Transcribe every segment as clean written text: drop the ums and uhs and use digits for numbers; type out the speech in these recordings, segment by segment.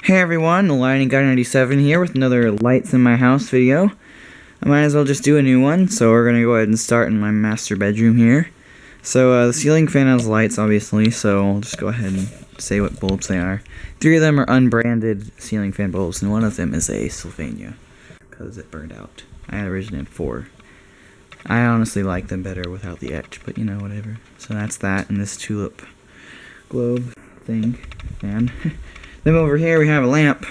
Hey everyone, the Lighting Guy 97 here with another Lights in My House video. I might as well just do a new one, so we're going to go ahead and start in my master bedroom here. So the ceiling fan has lights obviously, so I'll just go ahead and say what bulbs they are. 3 of them are unbranded ceiling fan bulbs, and one of them is a Sylvania, because it burned out. I had originally had 4. I honestly like them better without the etch, but you know, whatever. So that's that, and this tulip globe thing, fan. Then over here we have a lamp.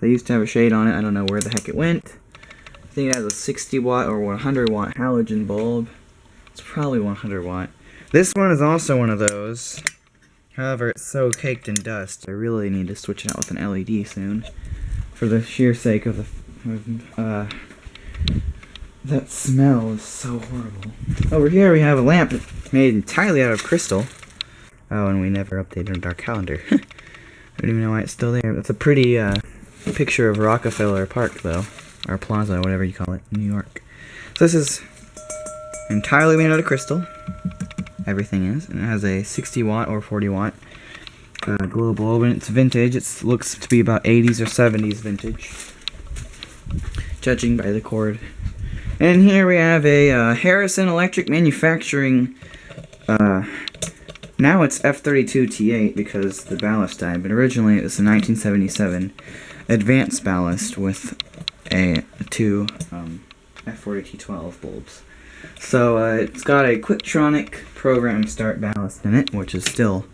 They used to have a shade on it. I don't know where the heck it went. I think it has a 60 watt or 100 watt halogen bulb. It's probably 100 watt. This one is also one of those. However, it's so caked in dust. I really need to switch it out with an LED soon. For the sheer sake of the... that smell is so horrible. Over here we have a lamp made entirely out of crystal. Oh, and we never updated our calendar. I don't even know why it's still there. That's a pretty picture of Rockefeller Park, though. Or Plaza, whatever you call it, in New York. So this is entirely made out of crystal. Everything is. And it has a 60 watt or 40 watt glow bulb. And it's vintage. It looks to be about 80s or 70s vintage, judging by the cord. And here we have a Harrison Electric Manufacturing... now it's F32 T8 because the ballast died, but originally it was a 1977 advanced ballast with a 2 F40 T12 bulbs. So it's got a Quicktronix program start ballast in it, which is still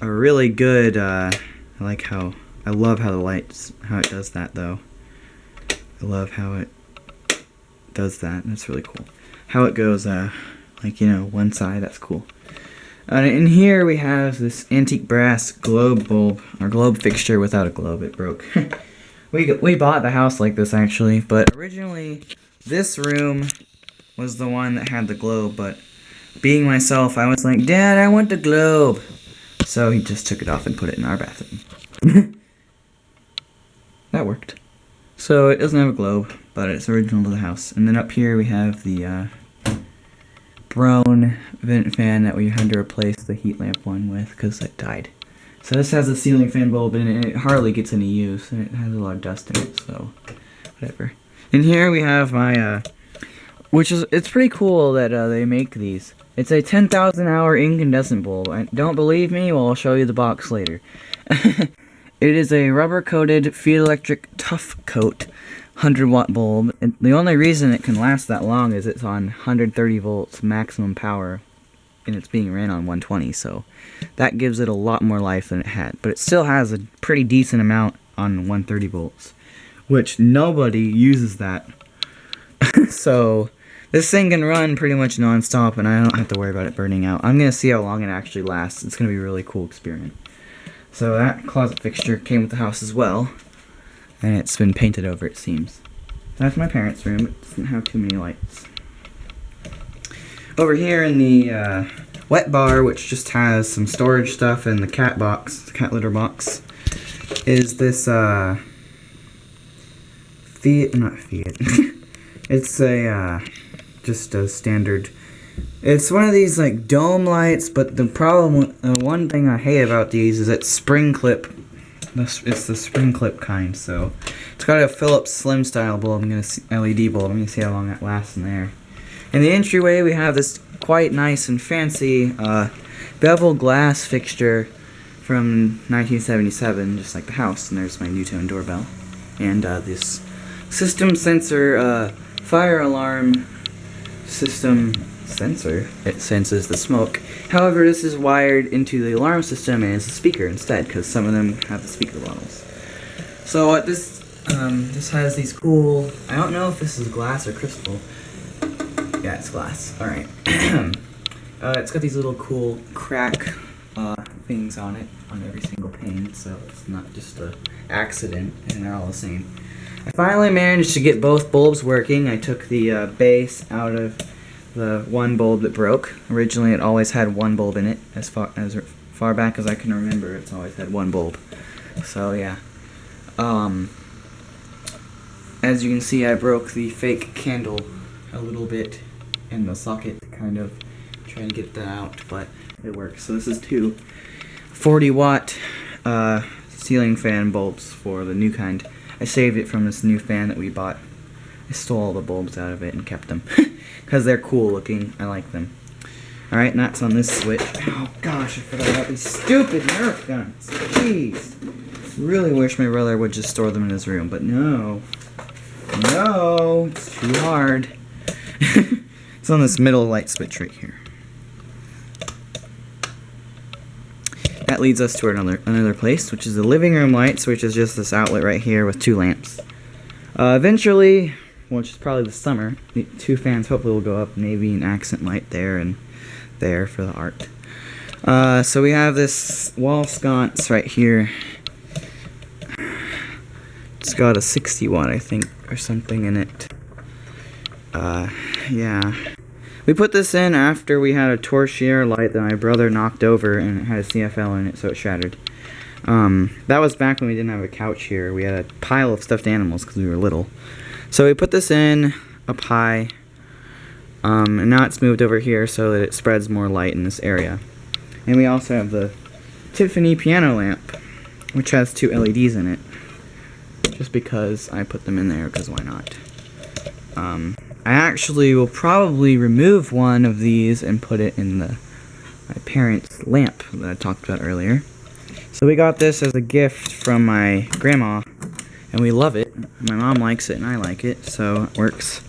a really good. I love how the lights, how it does that though. I love how it does that. That's really cool. How it goes, like, you know, one side. That's cool. In here we have this antique brass globe bulb, or globe fixture without a globe. It broke. we bought the house like this actually, but originally this room was the one that had the globe, but being myself, I was like, Dad, I want the globe. So he just took it off and put it in our bathroom. That worked. So it doesn't have a globe, but it's original to the house. And then up here we have the brown vent fan that we had to replace the heat lamp one with because it died. So this has a ceiling fan bulb in it, and it hardly gets any use, and it has a lot of dust in it, so whatever. And here we have my, it's pretty cool that they make these. It's a 10,000 hour incandescent bulb. Don't believe me? Well, I'll show you the box later. It is a rubber coated Fiat Electric Tough Coat 100 watt bulb, and the only reason it can last that long is it's on 130 volts maximum power, and it's being ran on 120, so that gives it a lot more life than it had, but it still has a pretty decent amount on 130 volts, which nobody uses that. So this thing can run pretty much non-stop, and I don't have to worry about it burning out. I'm going to see how long it actually lasts. It's going to be a really cool experiment. So that closet fixture came with the house as well. And it's been painted over, it seems. That's my parents' room. It doesn't have too many lights. Over here in the wet bar, which just has some storage stuff and the cat box, the cat litter box, is this not Fiat. It's a just a standard. It's one of these like dome lights, but the problem, one thing I hate about these is it's spring clip. It's the spring clip kind, so it's got a Philips Slim style bulb. I'm gonna see LED bulb. I'm gonna see how long that lasts in there. In the entryway, we have this quite nice and fancy bevel glass fixture from 1977, just like the house. And there's my Newtone doorbell, and this system sensor fire alarm system sensor. It senses the smoke. However, this is wired into the alarm system and it's a speaker instead, because some of them have the speaker models. So this has these cool, I don't know if this is glass or crystal. Yeah, it's glass. Alright. It's got these little cool crack things on it, on every single pane, so it's not just an accident, and they're all the same. I finally managed to get both bulbs working. I took the base out of the one bulb that broke. Originally it always had one bulb in it, as far back as I can remember. It's always had one bulb. So yeah. As you can see, I broke the fake candle a little bit in the socket to kind of try and get that out, but it works. So this is two 40 watt ceiling fan bulbs for the new kind. I saved it from this new fan that we bought. I stole all the bulbs out of it and kept them because they're cool looking. I like them. Alright, and that's on this switch. Oh gosh, I forgot about these stupid Nerf guns. Jeez. Really wish my brother would just store them in his room, but no. No, it's too hard. It's on this middle light switch right here. That leads us to another place, which is the living room lights, which is just this outlet right here with 2 lamps. Eventually, which is probably the summer, the 2 fans hopefully will go up, maybe an accent light there and there for the art. So we have this wall sconce right here. It's got a 60 watt, I think, or something in it. Yeah. We put this in after we had a torchlight light that my brother knocked over and it had a CFL in it, so it shattered. That was back when we didn't have a couch here. We had a pile of stuffed animals because we were little. So we put this in up high, and now it's moved over here so that it spreads more light in this area. And we also have the Tiffany piano lamp, which has 2 LEDs in it. Just because I put them in there, because why not? I actually will probably remove one of these and put it in my parents' lamp that I talked about earlier. So we got this as a gift from my grandma, and we love it. My mom likes it and I like it, so it works.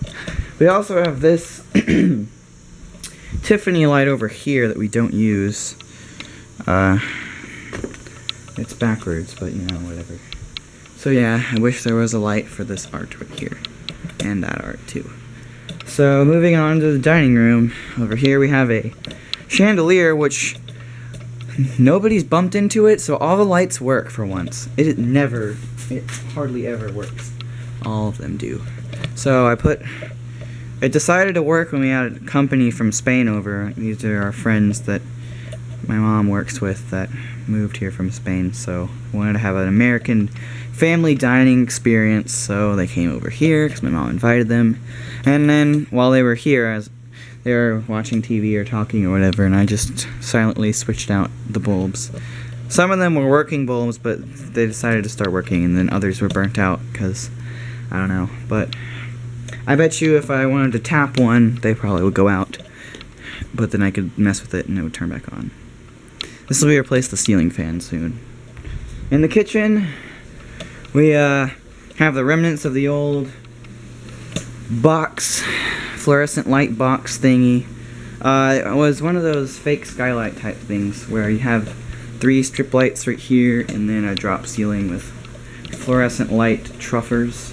We also have this Tiffany light over here that we don't use. It's backwards, but you know, whatever. So yeah, I wish there was a light for this art right here, and that art too. So moving on to the dining room, over here we have a chandelier, which nobody's bumped into it, so all the lights work for once. It hardly ever works. All of them do. So it decided to work when we had a company from Spain over. These are our friends that my mom works with that moved here from Spain, so wanted to have an American family dining experience, so they came over here because my mom invited them. And then while they were here, as they were watching TV or talking or whatever, and I just silently switched out the bulbs. Some of them were working bulbs, but they decided to start working, and then others were burnt out because I don't know. But I bet you if I wanted to tap one, they probably would go out, but then I could mess with it and it would turn back on. This will replace the ceiling fan soon. In the kitchen, we have the remnants of the old box, fluorescent light box thingy. It was one of those fake skylight type things where you have 3 strip lights right here and then a drop ceiling with fluorescent light truffers.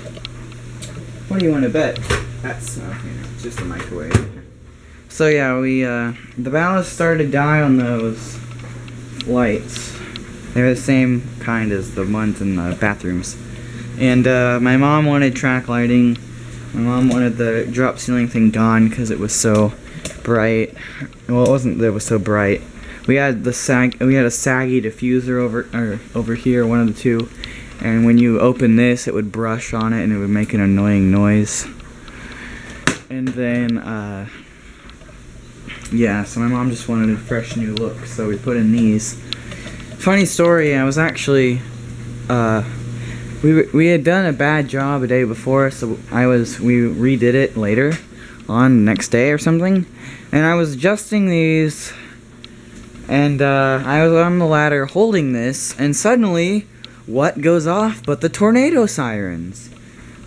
What do you want to bet? That's just a microwave. So yeah, the ballast started to die on those lights. They're the same kind as the ones in the bathrooms. And my mom wanted track lighting. My mom wanted the drop ceiling thing gone because it was so bright. Well, it wasn't that it was so bright. We had a saggy diffuser over here, one of the two. And when you open this, it would brush on it and it would make an annoying noise. And then yeah, so my mom just wanted a fresh new look, so we put in these. Funny story, I was actually we had done a bad job a day before, so we redid it later on the next day or something, and I was adjusting these, and I was on the ladder holding this, and suddenly what goes off but the tornado sirens.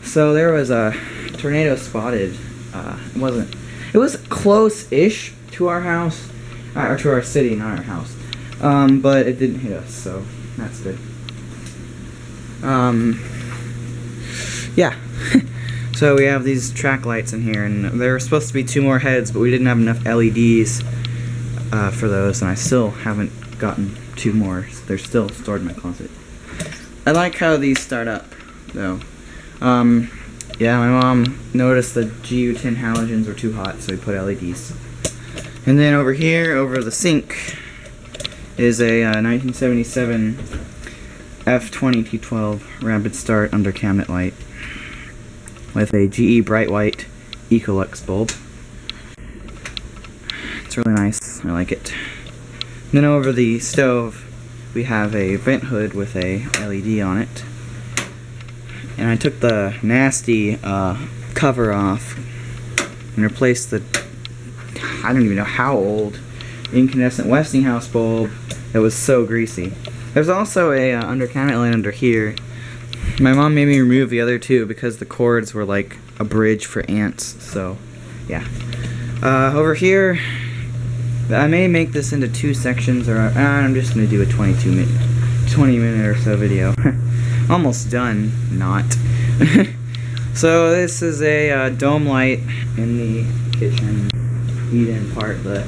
So there was a tornado spotted. It was close-ish to our house, or to our city, not our house, but it didn't hit us, so that's good. Yeah. So we have these track lights in here, and there were supposed to be 2 more heads, but we didn't have enough LEDs for those, and I still haven't gotten 2 more. So they're still stored in my closet. I like how these start up, though. Yeah, my mom noticed the GU10 halogens were too hot, so we put LEDs. And then over here, over the sink, is a 1977 F20 T12 rapid start under cabinet light with a GE bright white Ecolux bulb. It's really nice. I like it. And then over the stove, we have a vent hood with a LED on it. And I took the nasty cover off and replaced the, I don't even know how old, incandescent Westinghouse bulb that was so greasy. There's also a undercabinet light under here. My mom made me remove the other two because the cords were like a bridge for ants, so yeah. Over here, I may make this into 2 sections, or I'm just going to do a 20 minute or so video. Almost done, not. So this is a dome light in the kitchen, eat-in part, but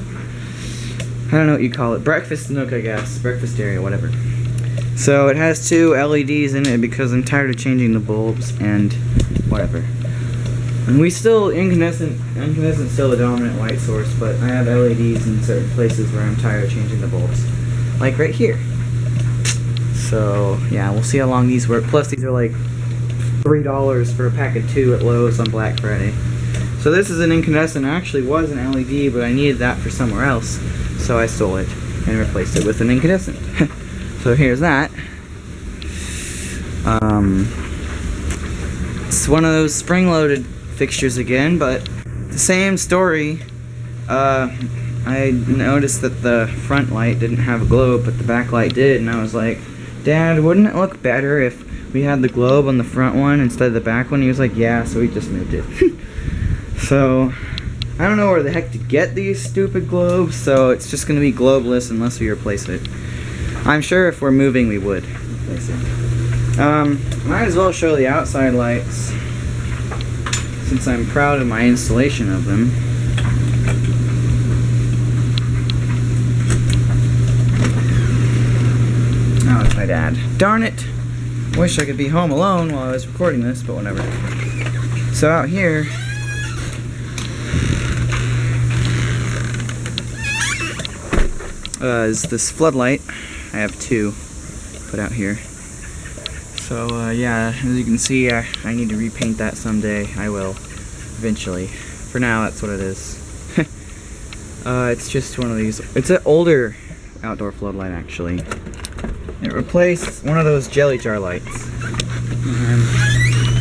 I don't know what you call it. Breakfast nook, I guess. Breakfast area, whatever. So it has 2 LEDs in it because I'm tired of changing the bulbs and whatever. And we still, incandescent's still the dominant light source, but I have LEDs in certain places where I'm tired of changing the bulbs. Like right here. So yeah, we'll see how long these work. Plus these are like $3 for a pack of 2 at Lowe's on Black Friday. So this is an incandescent. It actually was an LED, but I needed that for somewhere else. So I stole it and replaced it with an incandescent. So here's that. It's one of those spring-loaded fixtures again, but the same story. I noticed that the front light didn't have a globe, but the back light did, and I was like, Dad, wouldn't it look better if we had the globe on the front one instead of the back one? He was like, yeah, so we just moved it. So, I don't know where the heck to get these stupid globes, so it's just going to be globeless unless we replace it. I'm sure if we're moving we would replace it. Might as well show the outside lights, since I'm proud of my installation of them. Oh, it's my dad. Darn it! Wish I could be home alone while I was recording this, but whatever. So out here, is this floodlight. I have 2 put out here. So yeah, as you can see, I need to repaint that someday. I will, eventually. For now, that's what it is. It's just one of these. It's an older outdoor floodlight, actually. It replaced one of those jelly jar lights. And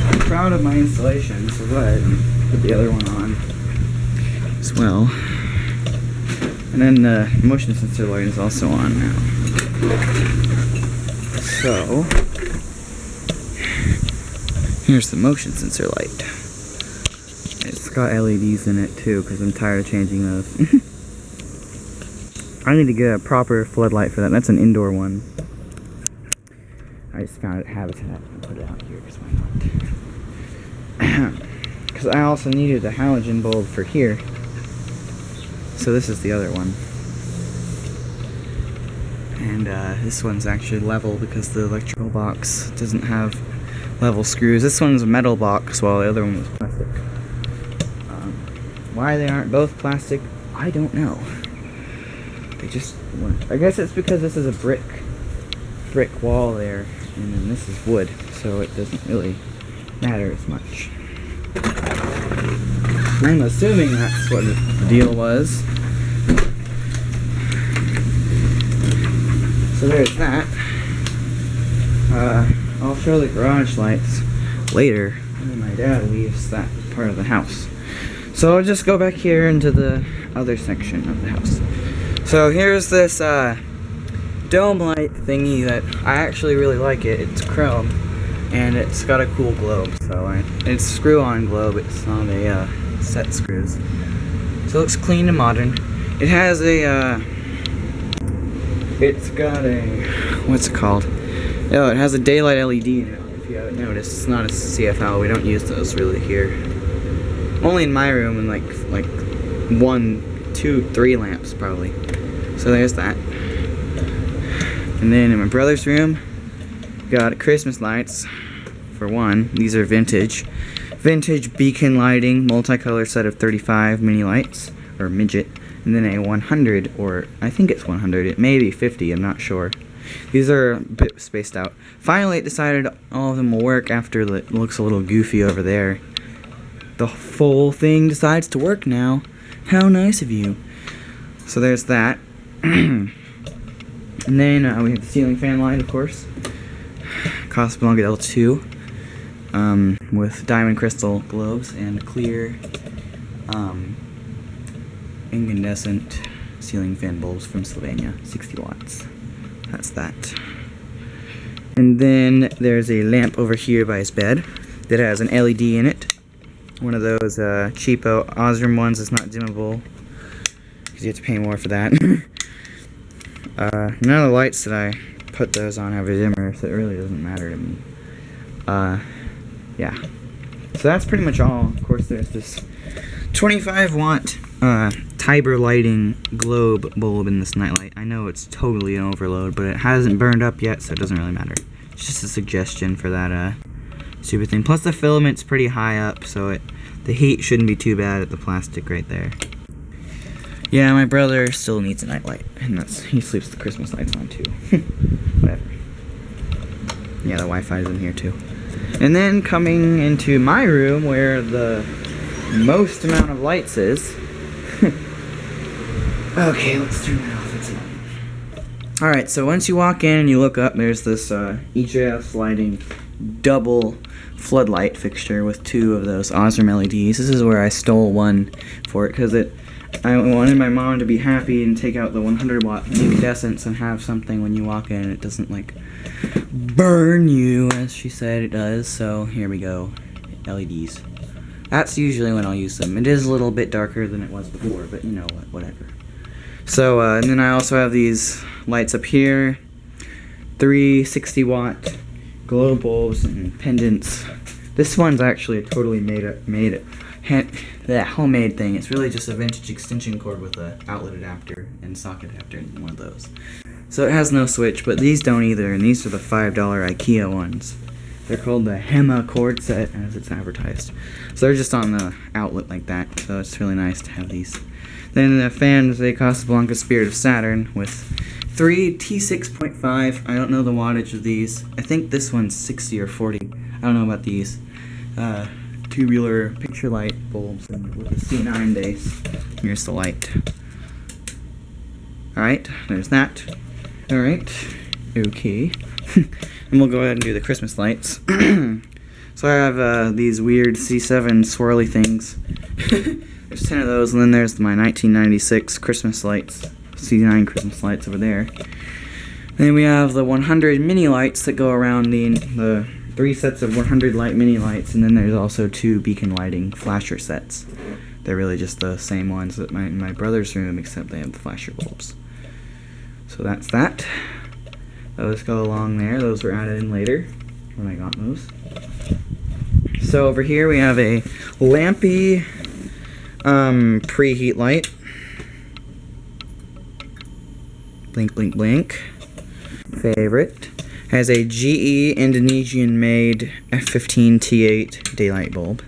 I'm proud of my installation, so go ahead and put the other one on as well. And then the motion sensor light is also on now. So, here's the motion sensor light. It's got LEDs in it too, because I'm tired of changing those. I need to get a proper floodlight for that. That's an indoor one. I just found it at Habitat and put it out here, because why not? Because I also needed a halogen bulb for here. So this is the other one. And this one's actually level because the electrical box doesn't have level screws. This one's a metal box while the other one was plastic. Why they aren't both plastic, I don't know. They just weren't. I guess it's because this is a brick wall there, and then this is wood, so it doesn't really matter as much. I'm assuming that's what the deal was. So there's that. I'll show the garage lights later when my dad leaves that part of the house. So I'll just go back here into the other section of the house. So here's this dome light thingy that I actually really like it. It's chrome and it's got a cool globe. So it's screw-on globe. It's not a set screws. So it looks clean and modern. It has a it's got a, what's it called? Oh, it has a daylight LED in it, if you haven't noticed. It's not a CFL, we don't use those really here. Only in my room, and like 1, 2, 3 lamps probably. So there's that. And then in my brother's room, got Christmas lights, for one. These are vintage. Vintage beacon lighting, multicolor set of 35 mini lights, or midget. And then a 100, or I think it's 100, it may be 50, I'm not sure. These are a bit spaced out. Finally it decided all of them will work after it looks a little goofy over there. The full thing decides to work now. How nice of you. So there's that. And then we have the ceiling fan light, of course. Casablanca L2 with diamond crystal globes and clear incandescent ceiling fan bulbs from Sylvania, 60 watts. That's that. And then there's a lamp over here by his bed that has an LED in it. One of those cheapo Osram ones that's not dimmable, because you have to pay more for that. None of the lights that I put those on have a dimmer, so it really doesn't matter to me. Yeah. So that's pretty much all. Of course, there's this 25 watt Tiber lighting globe bulb in this nightlight. I know it's totally an overload, but it hasn't burned up yet, so it doesn't really matter. It's just a suggestion for that stupid thing. Plus the filament's pretty high up, so the heat shouldn't be too bad at the plastic right there. Yeah, my brother still needs a nightlight, and he sleeps the Christmas lights on too. Whatever. Yeah, the Wi-Fi's in here too. And then coming into my room where the most amount of lights is. Okay, let's turn that off. It's on. Alright, so once you walk in and you look up, there's this EJS lighting double floodlight fixture with two of those Osram LEDs. This is where I stole one for it because I wanted my mom to be happy and take out the 100 watt incandescents and have something when you walk in. It doesn't like burn you, as she said it does. So here we go, LEDs. That's usually when I'll use them. It is a little bit darker than it was before, but you know what, whatever. So and then I also have these lights up here, 3 60 watt glow bulbs and pendants. This one's actually a totally homemade thing. It's really just a vintage extension cord with an outlet adapter and socket adapter in one of those. So it has no switch, but these don't either, and these are the $5 IKEA ones. They're called the Hema cord set, as it's advertised. So they're just on the outlet like that, so it's really nice to have these. Then the fans, a Casablanca Spirit of Saturn with 3 T6.5. I don't know the wattage of these. I think this one's 60 or 40. I don't know about these. Tubular picture light bulbs and with a C9 base. Here's the light. Alright, there's that. Alright, okay. And we'll go ahead and do the Christmas lights. So I have these weird C7 swirly things. There's 10 of those, and then there's my 1996 Christmas lights, C9 Christmas lights over there. Then we have the 100 mini lights that go around the 3 sets of 100 light mini lights, and then there's also 2 beacon lighting flasher sets. They're really just the same ones that in my brother's room, except they have the flasher bulbs. So that's that. Those go along there. Those were added in later when I got those. So over here we have a lampy preheat light. Blink, blink, blink. Favorite. Has a GE Indonesian made F15 T8 daylight bulb.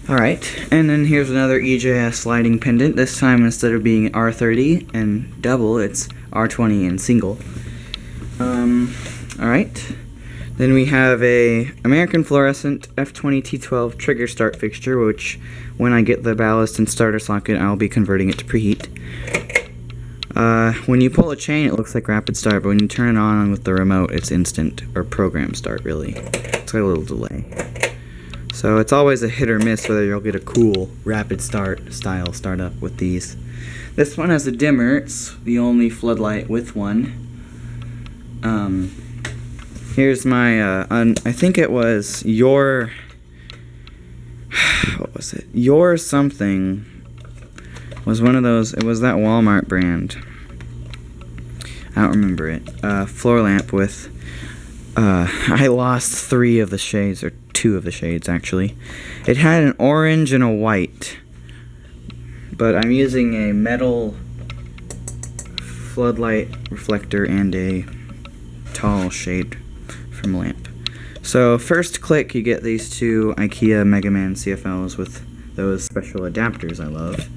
Alright, and then here's another EJS lighting pendant. This time instead of being R30 and double, it's R20 and single. Alright. Then we have a American Fluorescent F20 T12 trigger start fixture, which when I get the ballast and starter socket, I'll be converting it to preheat. When you pull a chain, it looks like rapid start, but when you turn it on with the remote, it's instant, or program start, really. It's got a little delay. So it's always a hit or miss whether you'll get a cool rapid start style startup with these. This one has a dimmer. It's the only floodlight with one. Here's my, I think it was your, what was it? Your something was one of those, it was that Walmart brand. I don't remember it. Floor lamp with, I lost 3 of the shades, or 2 of the shades actually. It had an orange and a white, but I'm using a metal floodlight reflector and a tall shade from lamp. So first click, you get these 2 IKEA Mega Man CFLs with those special adapters I love.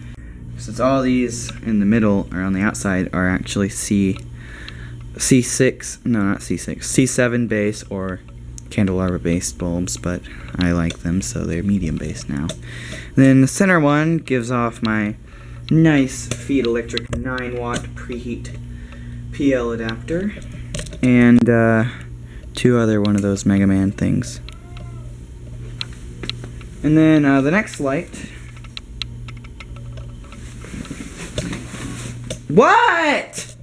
Since all these in the middle or on the outside are actually C7 base or candelabra based bulbs, but I like them, so they're medium base now. Then the center one gives off my nice Feed Electric 9 watt preheat PL adapter, and 2 other one of those Mega Man things. And then the next light. What?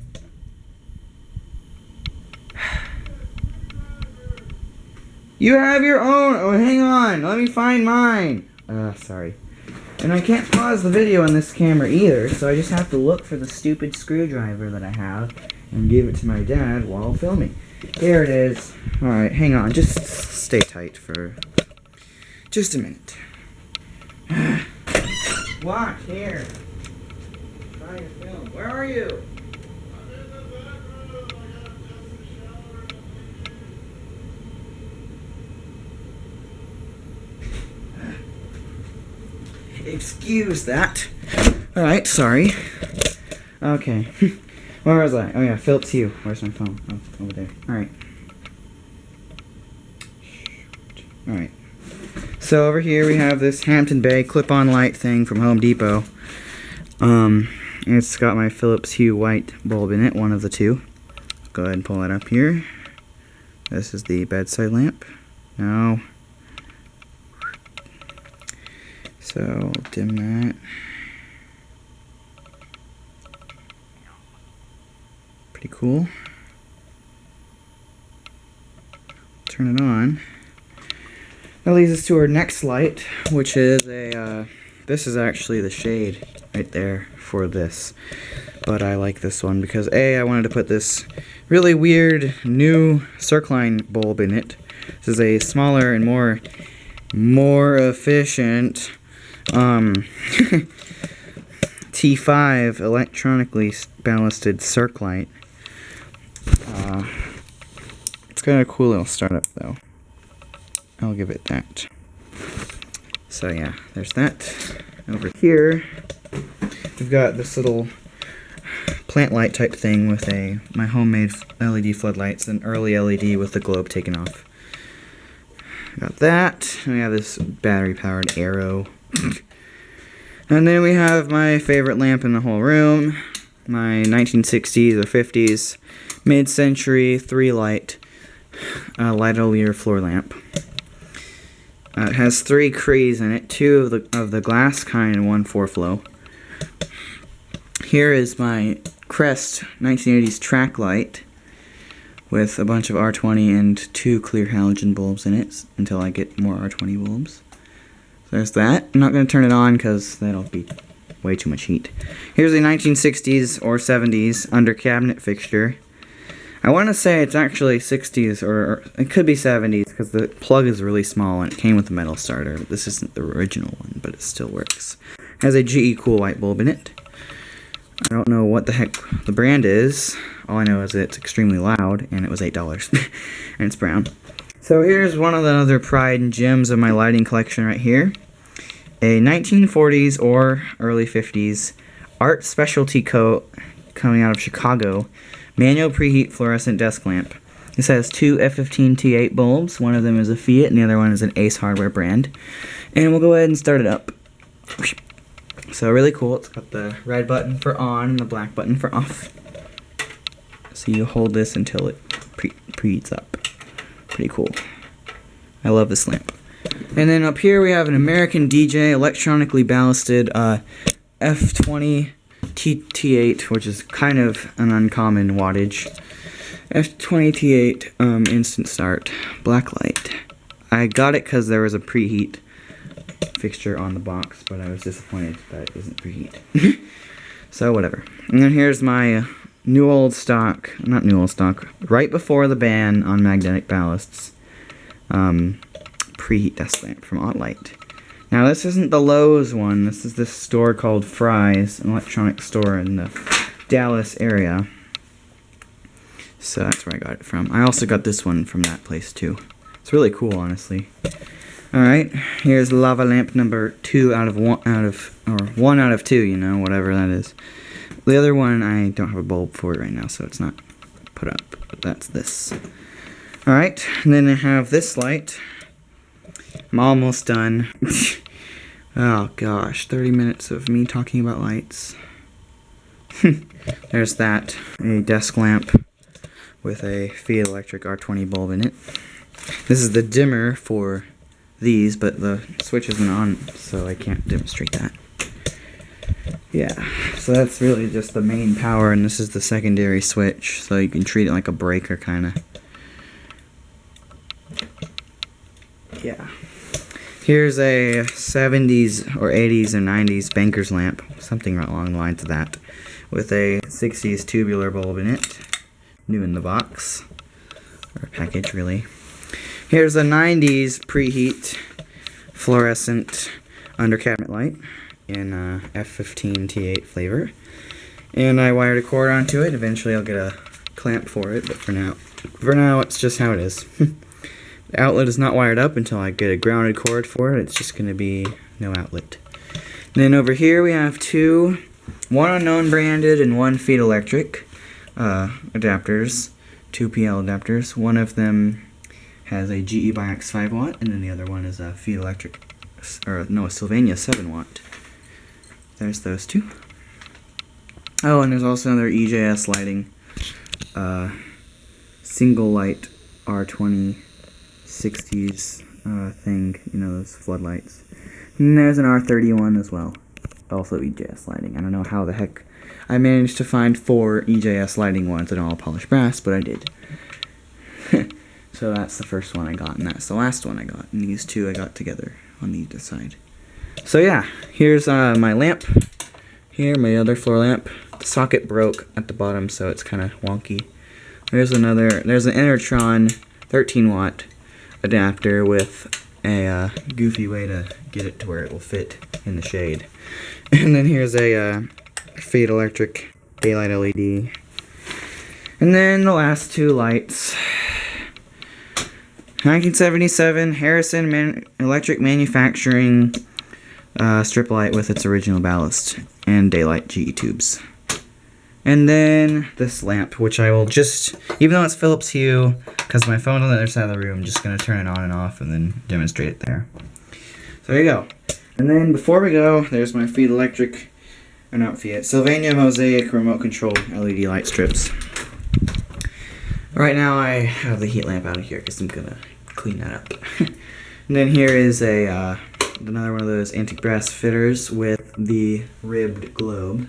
You have your own. Oh, hang on. Let me find mine. Sorry. And I can't pause the video on this camera either, so I just have to look for the stupid screwdriver that I have and give it to my dad while filming. Here it is. Alright, hang on. Just stay tight for just a minute. Watch, here. Try to film. Where are you? Excuse that. Alright, sorry. Okay. Where was I? Oh yeah, Philip's you. Where's my phone? Oh, over there. Alright. Alright. So over here we have this Hampton Bay clip-on light thing from Home Depot. It's got my Philips Hue white bulb in it, one of the 2. Go ahead and pull it up here. This is the bedside lamp. No. So, dim that. Pretty cool. Turn it on. That leads us to our next light, which is a, this is actually the shade right there for this. But I like this one because I wanted to put this really weird new Circline bulb in it. This is a smaller and more efficient T5 electronically ballasted circ light. It's got a cool little startup though. I'll give it that. So yeah, there's that. Over here, we've got this little plant light type thing with my homemade LED floodlights, an early LED with the globe taken off. Got that. And we have this battery powered arrow. And then we have my favorite lamp in the whole room, my 1960s or 50s mid-century 3-light Lightolier floor lamp. It has 3 crees in it, 2 of the glass kind and 1 4-flow. Here is my Crest 1980s track light with a bunch of R20 and 2 clear halogen bulbs in it until I get more R20 bulbs. So there's that. I'm not going to turn it on because that'll be way too much heat. Here's a 1960s or 70s under cabinet fixture. I want to say it's actually 60s or it could be 70s because the plug is really small and it came with a metal starter. This isn't the original one, but it still works. It has a GE Cool White bulb in it. I don't know what the heck the brand is. All I know is it's extremely loud and it was $8 and it's brown. So here's one of the other pride and gems of my lighting collection right here. A 1940s or early 50s art specialty coat coming out of Chicago. Manual preheat fluorescent desk lamp. This has 2 F15 T8 bulbs. One of them is a Fiat and the other one is an Ace Hardware brand. And we'll go ahead and start it up. So really cool. It's got the red button for on and the black button for off. So you hold this until it preheats up. Pretty cool. I love this lamp. And then up here we have an American DJ electronically ballasted F20 T8, which is kind of an uncommon wattage. F20 T8 instant start black light. I got it because there was a preheat fixture on the box, but I was disappointed that it isn't preheat. So whatever. And then here's my new old stock, not new old stock, right before the ban on magnetic ballasts, preheat desk lamp from Ottlight. Now this isn't the Lowe's one, this is this store called Fry's, an electronic store in the Dallas area. So that's where I got it from. I also got this one from that place too. It's really cool, honestly. Alright, here's lava lamp number 2 out of 1 out of 2, you know, whatever that is. The other one I don't have a bulb for it right now, so it's not put up, but that's this. Alright, and then I have this light. I'm almost done. Oh gosh, 30 minutes of me talking about lights. There's that. A desk lamp with a feed electric R20 bulb in it. This is the dimmer for these, but the switch isn't on, so I can't demonstrate that. Yeah, so that's really just the main power, and this is the secondary switch, so you can treat it like a breaker, kinda. Yeah. Here's a 70s or 80s or 90s banker's lamp, something along the lines of that, with a 60s tubular bulb in it, new in the box, or package really. Here's a 90s preheat fluorescent under cabinet light in F15 T8 flavor, and I wired a cord onto it. Eventually I'll get a clamp for it, but for now it's just how it is. The outlet is not wired up until I get a grounded cord for it. It's just going to be no outlet. And then over here we have one unknown branded and one feed electric adapters, 2 PL adapters. One of them has a GE by X 5 watt, and then the other one is a feed electric, or no, a Sylvania 7 watt. There's those two. Oh, and there's also another EJS lighting, single light R20 60s thing, you know, those floodlights. And there's an R31 as well, also EJS lighting. I don't know how the heck I managed to find 4 EJS lighting ones in all polished brass, but I did. So that's the first one I got, and that's the last one I got, and these two I got together on either side. So yeah, here's my lamp. Here, my other floor lamp. The socket broke at the bottom, so it's kind of wonky. There's an Enertron 13 watt adapter with a goofy way to get it to where it will fit in the shade. And then here's a feed electric daylight LED. And then the last two lights. 1977 Harrison Electric Manufacturing strip light with its original ballast and daylight GE tubes. And then this lamp, which I will just, even though it's Philips Hue, because my phone's on the other side of the room, I'm just going to turn it on and off and then demonstrate it there. So there you go. And then before we go, there's my feed electric, or not Fiat, Sylvania Mosaic remote control LED light strips. Right now I have the heat lamp out of here because I'm going to clean that up. And then here is another one of those antique brass fitters with the ribbed globe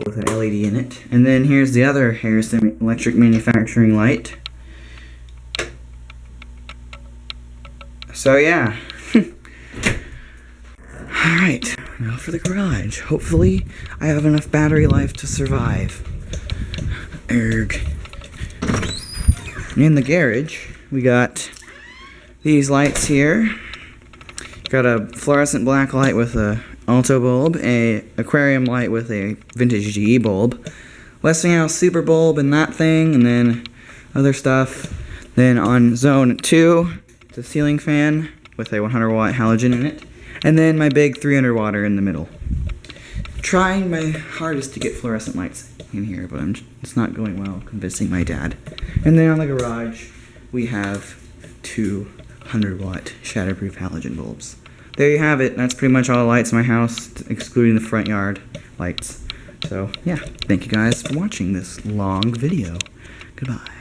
with an LED in it. And then here's the other Harrison Electric Manufacturing light. So yeah. Alright, now for the garage. Hopefully I have enough battery life to survive. Erg. In the garage, we got these lights here. Got a fluorescent black light with a Alto bulb, a aquarium light with a vintage GE bulb, Westinghouse super bulb and that thing, and then other stuff. Then on zone 2, it's a ceiling fan with a 100 watt halogen in it, and then my big 300 watter in the middle. Trying my hardest to get fluorescent lights in here, but it's not going well convincing my dad. And then on the garage, we have 200 watt shatterproof halogen bulbs. There you have it. That's pretty much all the lights in my house, excluding the front yard lights. So, yeah. Thank you guys for watching this long video. Goodbye.